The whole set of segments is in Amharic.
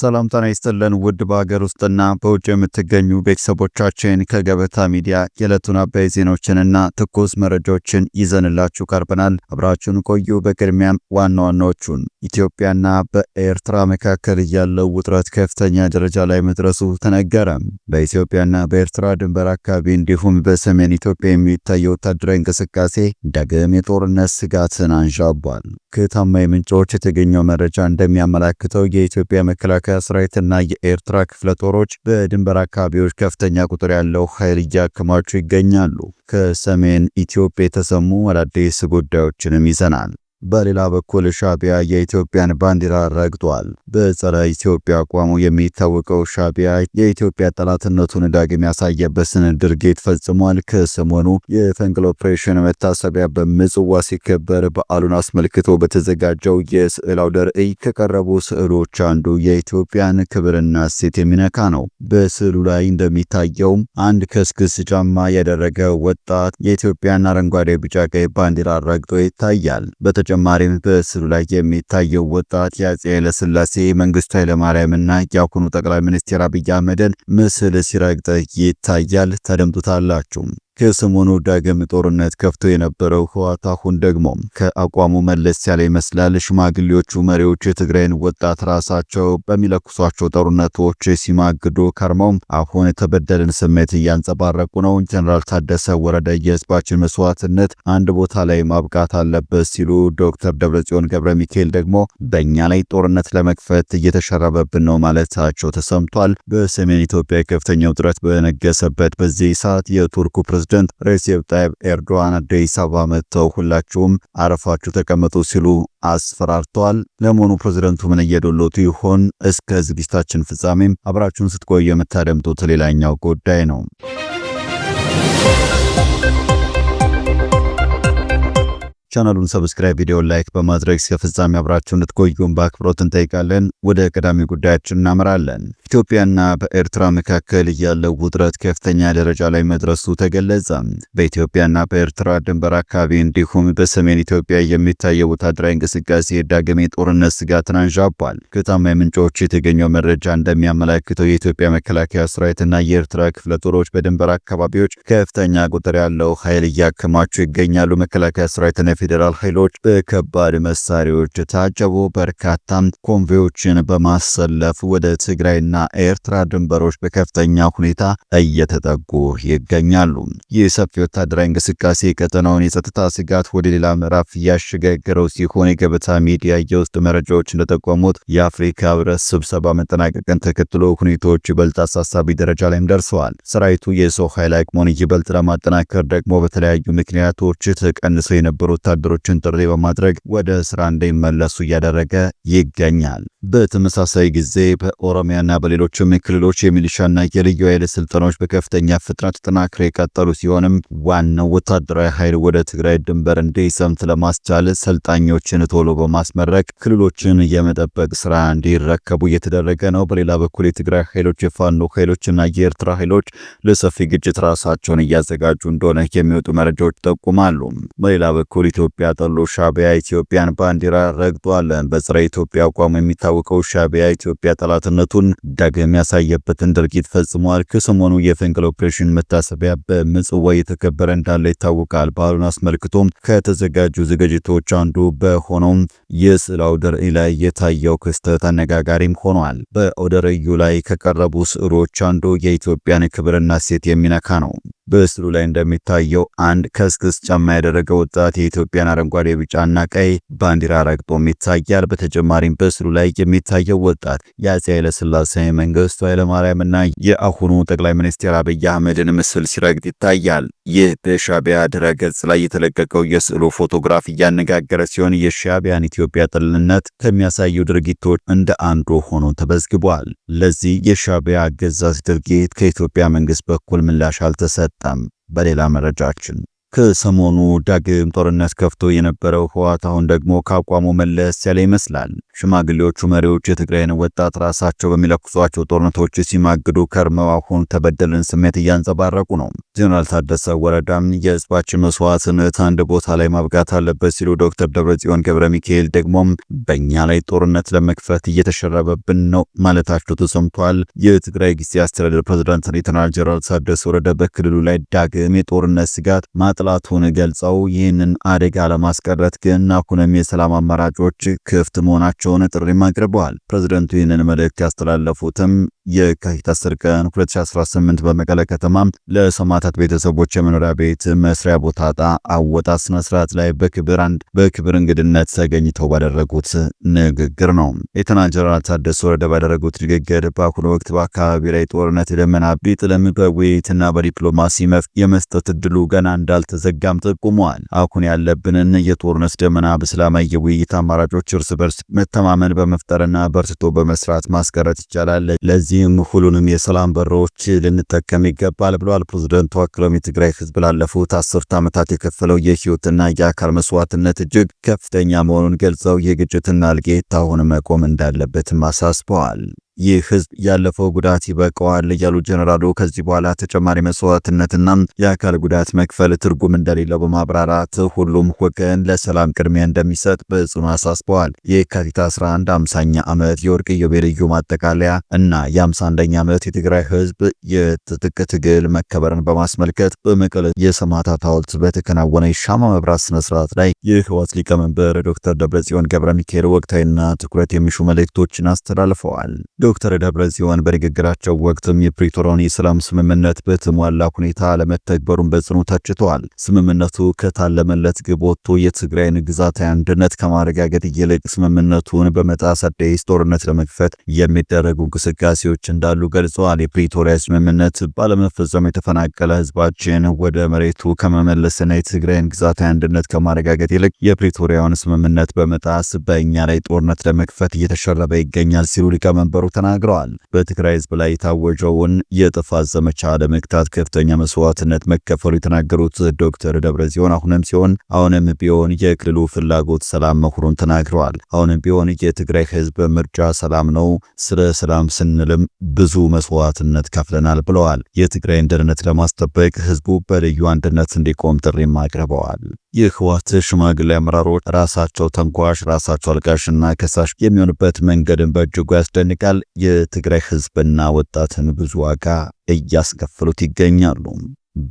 ሰላም ጤና ይስጥልን ውድ በሀገር ውስጥና በውጭ የምትገኙ ቤተሰቦቻችን ከገበታ ሚዲያ የዕለቱን አበይ ዜናዎችንና ትኩስ መረጃዎችን ይዘንላችሁ ቀርበናል። አብራችሁን ቆዩ። በቅድሚያም ዋና ዋናዎቹን ኢትዮጵያና በኤርትራ መካከል ያለው ውጥረት ከፍተኛ ደረጃ ላይ መድረሱ ተነገረ። በኢትዮጵያና በኤርትራ ድንበር አካባቢ እንዲሁም በሰሜን ኢትዮጵያ የሚታየው ወታደራዊ እንቅስቃሴ ዳግም የጦርነት ስጋትን አንዣቧል። ከታማኝ ምንጮች የተገኘው መረጃ እንደሚያመላክተው የኢትዮጵያ መከላከያ ሰራዊትና የኤርትራ ክፍለ ጦሮች በድንበር አካባቢዎች ከፍተኛ ቁጥር ያለው ኃይል እያከማቹ ይገኛሉ። ከሰሜን ኢትዮጵያ የተሰሙ አዳዲስ ጉዳዮችንም ይዘናል። በሌላ በኩል ሻዕቢያ የኢትዮጵያን ባንዲራ ረግጧል። በጸረ ኢትዮጵያ አቋሙ የሚታወቀው ሻዕቢያ የኢትዮጵያ ጠላትነቱን ዳግም ያሳየበትን ድርጊት ፈጽሟል። ከሰሞኑ የፈንቅል ኦፕሬሽን መታሰቢያ በምጽዋ ሲከበር በዓሉን አስመልክቶ በተዘጋጀው የስዕል አውደ ርዕይ ከቀረቡ ስዕሎች አንዱ የኢትዮጵያን ክብርና እሴት የሚነካ ነው። በስዕሉ ላይ እንደሚታየው አንድ ከስክስ ጫማ ያደረገ ወጣት የኢትዮጵያን አረንጓዴ፣ ቢጫ፣ ቀይ ባንዲራ ረግጦ ይታያል። በተጨማሪም በስዕሉ ላይ የሚታየው ወጣት የአፄ ኃይለሥላሴ መንግስቱ ኃይለማርያምና የአሁኑ ጠቅላይ ሚኒስትር አብይ አህመድን ምስል ሲረግጥ ይታያል። ተደምጡታላችሁ። ከሰሞኑ ዳግም ጦርነት ከፍቶ የነበረው ህወሓት አሁን ደግሞ ከአቋሙ መለስ ያለ ይመስላል። ሽማግሌዎቹ መሪዎች የትግራይን ወጣት ራሳቸው በሚለኩሷቸው ጦርነቶች ሲማግዱ ከርመው አሁን የተበደልን ስሜት እያንጸባረቁ ነው። ጀነራል ታደሰ ወረደ የህዝባችን መስዋዕትነት አንድ ቦታ ላይ ማብቃት አለበት ሲሉ፣ ዶክተር ደብረጽዮን ገብረ ሚካኤል ደግሞ በእኛ ላይ ጦርነት ለመክፈት እየተሸረበብን ነው ማለታቸው ተሰምቷል። በሰሜን ኢትዮጵያ ከፍተኛ ውጥረት በነገሰበት በዚህ ሰዓት የቱርኩ ፕሬዝዳንት ሬሴፕ ታይብ ኤርዶዋን አዲስ አበባ መጥተው ሁላችሁም አረፋችሁ ተቀመጡ ሲሉ አስፈራርተዋል። ለመሆኑ ፕሬዝዳንቱ ምን እየዶሎቱ ይሆን? እስከ ዝግጅታችን ፍጻሜም አብራችሁን ስትቆዩ የምታደምጡት ሌላኛው ጉዳይ ነው። ቻናሉን ሰብስክራይብ፣ ቪዲዮን ላይክ በማድረግ እስከ ፍጻሜ አብራችሁን እንድትቆዩን በአክብሮት እንጠይቃለን። ወደ ቀዳሚ ጉዳያችን እናመራለን። ኢትዮጵያና በኤርትራ መካከል ያለው ውጥረት ከፍተኛ ደረጃ ላይ መድረሱ ተገለጸ። በኢትዮጵያና በኤርትራ ድንበር አካባቢ እንዲሁም በሰሜን ኢትዮጵያ የሚታየው ወታደራዊ እንቅስቃሴ ዳግም የጦርነት ስጋትን አንዣቧል። ከታማኝ ምንጮች የተገኘው መረጃ እንደሚያመላክተው የኢትዮጵያ መከላከያ ሰራዊትና የኤርትራ ክፍለ ጦሮች በድንበር አካባቢዎች ከፍተኛ ቁጥር ያለው ኃይል እያከማቹ ይገኛሉ። መከላከያ ሰራዊትና ፌዴራል ኃይሎች በከባድ መሳሪያዎች ታጀቡ በርካታ ኮንቮዮችን በማሰለፍ ወደ ትግራይና ኤርትራ ድንበሮች በከፍተኛ ሁኔታ እየተጠጉ ይገኛሉ። ይህ ሰፊ ወታደራዊ እንቅስቃሴ ቀጠናውን የጸጥታ ስጋት ወደ ሌላ ምዕራፍ እያሸጋገረው ሲሆን የገበታ ሚዲያ የውስጥ መረጃዎች እንደጠቆሙት የአፍሪካ ህብረት ስብሰባ መጠናቀቅን ተከትሎ ሁኔታዎች ይበልጥ አሳሳቢ ደረጃ ላይም ደርሰዋል። ሰራዊቱ የሰው ኃይል አቅሙን ይበልጥ ለማጠናከር ደግሞ በተለያዩ ምክንያቶች ተቀንሰው የነበሩ ወታደሮችን ጥሪ በማድረግ ወደ ስራ እንዲመለሱ እያደረገ ይገኛል። በተመሳሳይ ጊዜ በኦሮሚያና በሌሎችም ክልሎች የሚሊሻና የልዩ ኃይል ስልጠናዎች በከፍተኛ ፍጥነት ተጠናክረው የቀጠሉ ሲሆንም ዋናው ወታደራዊ ኃይል ወደ ትግራይ ድንበር እንዲሰምጥ ለማስቻል ሰልጣኞችን ቶሎ በማስመረቅ ክልሎችን የመጠበቅ ስራ እንዲረከቡ እየተደረገ ነው። በሌላ በኩል የትግራይ ኃይሎች፣ የፋኖ ኃይሎችና የኤርትራ ኃይሎች ለሰፊ ግጭት ራሳቸውን እያዘጋጁ እንደሆነ የሚወጡ መረጃዎች ይጠቁማሉ። በሌላ በኩል ኢትዮጵያ ጠሉ ሻዕቢያ ኢትዮጵያን ባንዲራ ረግጧል። በጸረ ኢትዮጵያ አቋሙ የሚታወቀው ሻዕቢያ ኢትዮጵያ ጠላትነቱን ዳግም ያሳየበትን ድርጊት ፈጽሟል። ከሰሞኑ የፈንቅል ኦፕሬሽን መታሰቢያ በምጽዋ የተከበረ እንዳለ ይታወቃል። በዓሉን አስመልክቶም ከተዘጋጁ ዝግጅቶች አንዱ በሆነው የስዕል አውደ ርዕይ ላይ የታየው ክስተት አነጋጋሪም ሆኗል። በአውደ ርዕዩ ላይ ከቀረቡ ስዕሎች አንዱ የኢትዮጵያን ክብርና እሴት የሚነካ ነው። በስዕሉ ላይ እንደሚታየው አንድ ከስክስ ጫማ ያደረገ ወጣት የኢትዮጵያን አረንጓዴ፣ ቢጫና ቀይ ባንዲራ ረግጦም ይታያል። በተጨማሪም በስዕሉ ላይ የሚታየው ወጣት የአፄ ኃይለሥላሴ መንግስቱ ኃይለማርያምና የአሁኑ ጠቅላይ ሚኒስትር አብይ አህመድን ምስል ሲረግጥ ይታያል። ይህ በሻዕቢያ ድረገጽ ላይ የተለቀቀው የስዕሉ ፎቶግራፍ እያነጋገረ ሲሆን የሻዕቢያን ኢትዮጵያ ጠልነት ከሚያሳዩ ድርጊቶች እንደ አንዱ ሆኖ ተመዝግቧል። ለዚህ የሻዕቢያ አገዛዝ ድርጊት ከኢትዮጵያ መንግስት በኩል ምላሽ አልተሰጠም። በሌላ መረጃችን ከሰሞኑ ዳግም ጦርነት ከፍቶ የነበረው ህወሓት አሁን ደግሞ ከአቋሙ መለስ ያለ ይመስላል። ሽማግሌዎቹ መሪዎች የትግራይን ወጣት ራሳቸው በሚለኩሷቸው ጦርነቶች ሲማግዱ ከርመው አሁን ተበደልን ስሜት እያንጸባረቁ ነው። ጀነራል ታደሰ ወረዳም የህዝባችን መስዋዕትነት አንድ ቦታ ላይ ማብቃት አለበት ሲሉ፣ ዶክተር ደብረጽዮን ገብረ ሚካኤል ደግሞም በእኛ ላይ ጦርነት ለመክፈት እየተሸረበብን ነው ማለታቸው ተሰምቷል። የትግራይ ጊዜያዊ አስተዳደር ፕሬዝዳንት ሌተናል ጀነራል ታደሰ ወረደ በክልሉ ላይ ዳግም የጦርነት ስጋት ማጥላቱን ገልጸው ይህንን አደጋ ለማስቀረት ግን አሁንም የሰላም አማራጮች ክፍት መሆናቸውን ጥሪም አቅርበዋል። ፕሬዝዳንቱ ይህንን መልእክት ያስተላለፉትም የካቲት 10 ቀን 2018 በመቀለ ከተማ ለሰማዕታት ቤተሰቦች የመኖሪያ ቤት መስሪያ ቦታ ዕጣ አወጣጥ ስነ ስርዓት ላይ በክብር እንግድነት ተገኝተው ባደረጉት ንግግር ነው። ሌተናል ጀነራል ታደሰ ወረደ ባደረጉት ንግግር በአሁኑ ወቅት በአካባቢ ላይ ጦርነት ደመና ቢጥልም በውይይትና በዲፕሎማሲ የመስጠት እድሉ ገና እንዳልተዘጋም ጠቁመዋል። አሁን ያለብንን የጦርነት ደመና በሰላማዊ የውይይት አማራጮች እርስ በርስ መተማመን በመፍጠርና በርትቶ በመስራት ማስቀረት ይቻላል። ለዚህም ሁሉንም የሰላም በሮች ልንጠቀም ይገባል ብለዋል ፕሬዝዳንቱ። አክለውም የትግራይ ህዝብ ላለፉት 10 ዓመታት የከፈለው የህይወትና የአካል መስዋዕትነት እጅግ ከፍተኛ መሆኑን ገልጸው የግጭትና እልቂት አሁን መቆም እንዳለበትም አሳስበዋል። ይህ ህዝብ ያለፈው ጉዳት ይበቃዋል ያሉ ጀነራሉ ከዚህ በኋላ ተጨማሪ መስዋዕትነትና የአካል ጉዳት መክፈል ትርጉም እንደሌለው በማብራራት ሁሉም ወገን ለሰላም ቅድሚያ እንደሚሰጥ በጽኑ አሳስበዋል። የካቲት 11 50ኛ ዓመት የወርቅ ኢዮቤልዩ ማጠቃለያ እና የ51ኛ ዓመት የትግራይ ህዝብ የትጥቅ ትግል መከበርን በማስመልከት በመቀለ የሰማዕታት ሐውልት በተከናወነ የሻማ መብራት ስነ ስርዓት ላይ የህወሓት ሊቀመንበር ዶክተር ደብረጽዮን ገብረ ሚካኤል ወቅታዊና ትኩረት የሚሹ መልእክቶችን አስተላልፈዋል። ዶክተር ደብረጽዮን በንግግራቸው ወቅትም የፕሪቶሪያውን የሰላም ስምምነት በተሟላ ሁኔታ ለመተግበሩን በጽኑ ተችተዋል። ስምምነቱ ከታለመለት ግብ ወጥቶ የትግራይን ግዛታዊ አንድነት ከማረጋገጥ ይልቅ ስምምነቱን በመጣስ አዲስ ጦርነት ለመክፈት የሚደረጉ እንቅስቃሴዎች እንዳሉ ገልጸዋል። የፕሪቶሪያ ስምምነት ባለመፈጸም የተፈናቀለ ህዝባችን ወደ መሬቱ ከመመለስና የትግራይን ግዛታዊ አንድነት ከማረጋገጥ ይልቅ የፕሪቶሪያውን ስምምነት በመጣስ በእኛ ላይ ጦርነት ለመክፈት እየተሸረበ ይገኛል ሲሉ ሊቀመንበሩ ተናግረዋል። በትግራይ ህዝብ ላይ የታወጀውን የጥፋት ዘመቻ ለመግታት ከፍተኛ መስዋዕትነት መከፈሉ የተናገሩት ዶክተር ደብረጽዮን አሁንም ቢሆን የክልሉ ፍላጎት ሰላም መሆኑን ተናግረዋል። አሁንም ቢሆን የትግራይ ህዝብ ምርጫ ሰላም ነው፣ ስለ ሰላም ስንልም ብዙ መስዋዕትነት ከፍለናል ብለዋል። የትግራይን ደህንነት ለማስጠበቅ ህዝቡ በልዩ አንድነት እንዲቆም ጥሪም አቅርበዋል። የህወሓት ሽማግሌ አመራሮች ራሳቸው ተንኳሽ፣ ራሳቸው አልቃሽና ከሳሽ የሚሆኑበት መንገድን በእጅጉ ያስደንቃል። የትግራይ ህዝብና ወጣትን ብዙ ዋጋ እያስከፈሉት ይገኛሉ።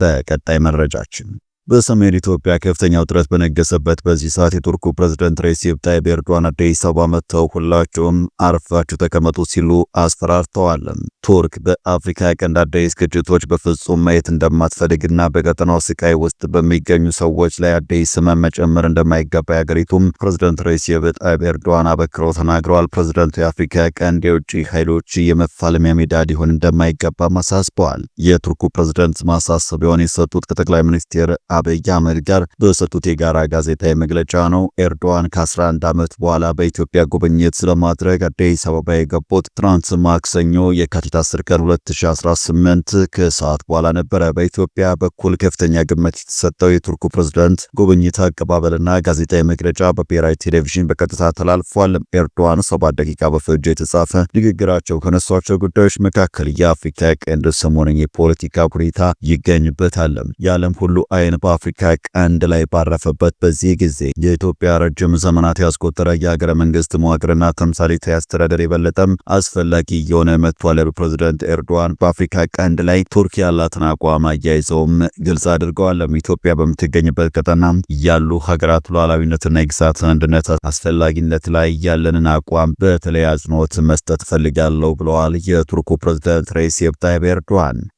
በቀጣይ መረጃችን በሰሜን ኢትዮጵያ ከፍተኛ ውጥረት በነገሰበት በዚህ ሰዓት የቱርኩ ፕሬዝዳንት ሬሲፕ ታይብ ኤርዶዋን አዲስ አበባ መጥተው ሁላችሁም አርፋችሁ ተቀመጡ ሲሉ አስፈራርተዋል። ቱርክ በአፍሪካ ቀንድ አዲስ ግጭቶች በፍጹም ማየት እንደማትፈልግና በቀጠናው ስቃይ ውስጥ በሚገኙ ሰዎች ላይ አዲስ ህመም መጨመር እንደማይገባ የሀገሪቱም ፕሬዝዳንት ሬሲፕ ታይብ ኤርዶዋን አበክረው ተናግረዋል። ፕሬዝዳንቱ የአፍሪካ ቀንድ የውጭ ኃይሎች የመፋለሚያ ሜዳ ሊሆን እንደማይገባ አሳስበዋል። የቱርኩ ፕሬዝዳንት ማሳሰቢያውን የሰጡት ከጠቅላይ ሚኒስትር አብይ አህመድ ጋር በሰጡት የጋራ ጋዜጣዊ መግለጫ ነው። ኤርዶዋን ከ11 ዓመት በኋላ በኢትዮጵያ ጉብኝት ስለማድረግ አዲስ አበባ የገቡት ትናንት ማክሰኞ የካቲት 10 ቀን 2018 ከሰዓት በኋላ ነበረ። በኢትዮጵያ በኩል ከፍተኛ ግምት የተሰጠው የቱርኩ ፕሬዝዳንት ጉብኝት አቀባበልና ጋዜጣዊ መግለጫ በብሔራዊ ቴሌቪዥን በቀጥታ ተላልፏል። ኤርዶዋን 7 ደቂቃ በፈጀ የተጻፈ ንግግራቸው ከነሷቸው ጉዳዮች መካከል የአፍሪካ ቀንድ ሰሞነኛ የፖለቲካ ሁኔታ ይገኝበታል። የዓለም ሁሉ አይን በአፍሪካ ቀንድ ላይ ባረፈበት በዚህ ጊዜ የኢትዮጵያ ረጅም ዘመናት ያስቆጠረ የሀገረ መንግስት መዋቅርና ተምሳሌታዊ አስተዳደር የበለጠም አስፈላጊ የሆነ መጥቷል። ፕሬዝዳንት ኤርዶዋን በአፍሪካ ቀንድ ላይ ቱርክ ያላትን አቋም አያይዘውም ግልጽ አድርገዋል። ኢትዮጵያ በምትገኝበት ቀጠና ያሉ ሀገራት ሉዓላዊነትና የግዛት አንድነት አስፈላጊነት ላይ ያለንን አቋም በተለይ አጽንኦት መስጠት ፈልጋለሁ ብለዋል የቱርኩ ፕሬዝዳንት ሬሲፕ ታይብ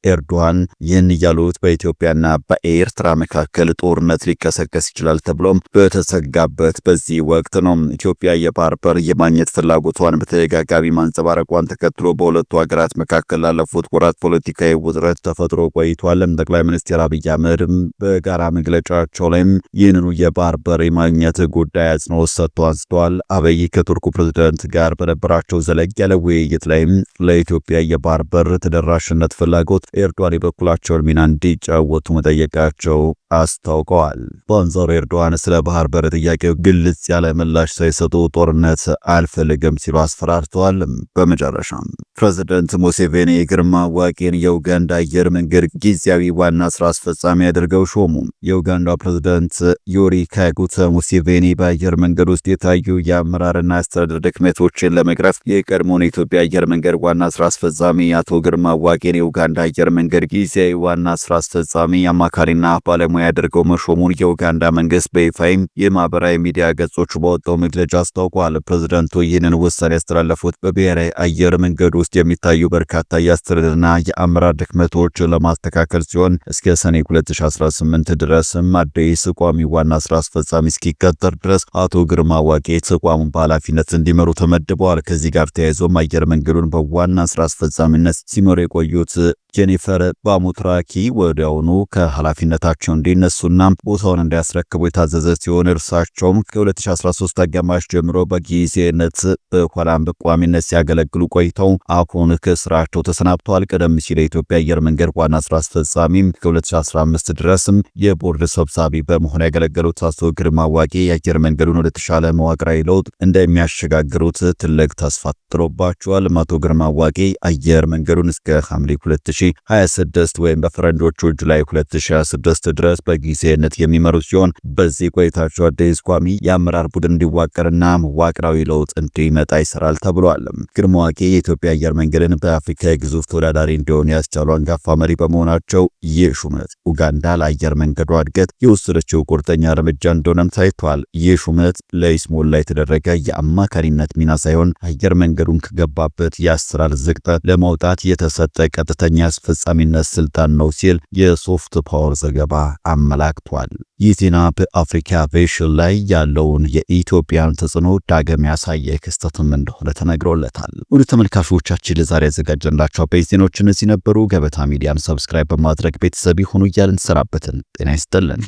ኤርዶዋን ይህን ያሉት በኢትዮጵያና በኤርትራ መካከል ጦርነት ሊቀሰቀስ ይችላል ተብሎም በተሰጋበት በዚህ ወቅት ነው። ኢትዮጵያ የባህር በር የማግኘት ፍላጎቷን በተደጋጋሚ ማንጸባረቋን ተከትሎ በሁለቱ ሀገራት መካከል ላለፉት ወራት ፖለቲካዊ ውጥረት ተፈጥሮ ቆይቷል። ጠቅላይ ሚኒስትር አብይ አህመድም በጋራ መግለጫቸው ላይም ይህንኑ የባህር በር የማግኘት ጉዳይ አጽንኦት ሰጥተው አንስተዋል። አብይ ከቱርኩ ፕሬዝዳንት ጋር በነበራቸው ዘለግ ያለ ውይይት ላይም ለኢትዮጵያ የባህር በር ተደራሽነት ፍላጎት ኤርዶዋን የበኩላቸውን ሚና እንዲጫወቱ መጠየቃቸው አስታውቀዋል። በአንጻሩ ኤርዶዋን ስለ ባህር በር ጥያቄው ግልጽ ያለ ምላሽ ሳይሰጡ ጦርነት አልፈልግም ሲሉ አስፈራርተዋል። በመጨረሻም ፕሬዝዳንት ሙሴቬኒ ግርማ ዋቄን የኡጋንዳ አየር መንገድ ጊዜያዊ ዋና ስራ አስፈጻሚ አድርገው ሾሙ። የኡጋንዳ ፕሬዝዳንት ዮሪ ካጉታ ሙሴቬኒ በአየር መንገድ ውስጥ የታዩ የአመራርና አስተዳደር ድክመቶችን ለመቅረፍ የቀድሞውን የኢትዮጵያ አየር መንገድ ዋና ስራ አስፈጻሚ አቶ ግርማ ዋቄን የኡጋንዳ አየር መንገድ ጊዜያዊ ዋና ስራ አስፈጻሚ አማካሪና ባለሙያ አድርገው መሾሙን የኡጋንዳ መንግስት በይፋይም የማህበራዊ ሚዲያ ገጾች በወጣው መግለጫ አስታውቋል። ፕሬዝዳንቱ ይህንን ውሳኔ ያስተላለፉት በብሔራዊ አየር መንገድ ውስጥ የሚታዩ በርካታ የአስተዳደርና የአመራር ድክመቶች ለማስተካከል ሲሆን እስከ ሰኔ 2018 ድረስም አዲስ ቋሚ ዋና ስራ አስፈጻሚ እስኪቀጠር ድረስ አቶ ግርማ ዋቄ ተቋሙን በኃላፊነት እንዲመሩ ተመድበዋል። ከዚህ ጋር ተያይዞም አየር መንገዱን በዋና ስራ አስፈጻሚነት ሲመሩ የቆዩት ጄኒፈር ባሙትራኪ ወዲያውኑ ከኃላፊነታቸው እንዲነሱና ቦታውን እንዲያስረክቡ የታዘዘ ሲሆን እርሳቸውም ከ2013 አጋማሽ ጀምሮ በጊዜነት በኋላም በቋሚነት ሲያገለግሉ ቆይተው አሁን ከስራቸው ተሰናብተዋል። ቀደም ሲል የኢትዮጵያ አየር መንገድ ዋና ስራ አስፈጻሚ ከ2015 ድረስም የቦርድ ሰብሳቢ በመሆን ያገለገሉት አቶ ግርማ ዋቄ የአየር መንገዱን ወደ ተሻለ መዋቅራዊ ለውጥ እንደሚያሸጋግሩት ትልቅ ተስፋ ጥሎባቸዋል። አቶ ግርማ ዋቄ አየር መንገዱን እስከ ሐምሌ 2026 ወይም በፈረንጆቹ ጁላይ 2026 ድረስ በጊዜነት የሚመሩ ሲሆን በዚህ ቆይታቸው አዲስ ቋሚ የአመራር ቡድን እንዲዋቀርና መዋቅራዊ ለውጥ እንዲመጣ ይሰራል ተብሏል። ግርማ ዋቄ የኢትዮጵያ አየር መንገድን በአፍሪካ የግዙፍ ተወዳዳሪ እንዲሆን ያስቻሉ አንጋፋ መሪ በመሆናቸው ይህ ሹመት ኡጋንዳ ለአየር መንገዷ እድገት የወሰደችው ቁርጠኛ እርምጃ እንደሆነም ታይቷል። ይህ ሹመት ለይስሙላ የተደረገ የአማካሪነት ሚና ሳይሆን አየር መንገዱን ከገባበት የአሰራር ዝቅጠት ለማውጣት የተሰጠ ቀጥተኛ አስፈጻሚነት ስልጣን ነው ሲል የሶፍት ፓወር ዘገባ አመላክቷል። ይህ ዜና በአፍሪካ አቪዬሽን ላይ ያለውን የኢትዮጵያን ተጽዕኖ ዳግም ያሳየ ክስተትም እንደሆነ ተነግሮለታል። ወደ ተመልካቾቻችን ለዛሬ ያዘጋጀንላቸው አበይት ዜናዎች እነዚህ ነበሩ። ገበታ ሚዲያን ሰብስክራይብ በማድረግ ቤተሰብ ይሁኑ እያልን ሰናበትን። ጤና ይስጥልን።